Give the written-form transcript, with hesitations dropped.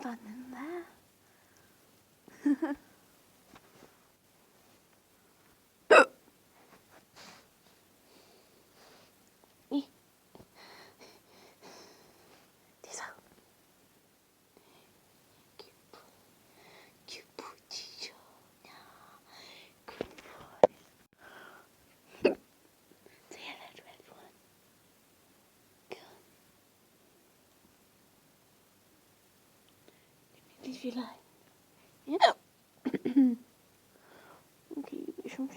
봤는데. 이 디사 기쁘지죠? Say hello to everyone. Go on. If you like. Yeah. Okay, some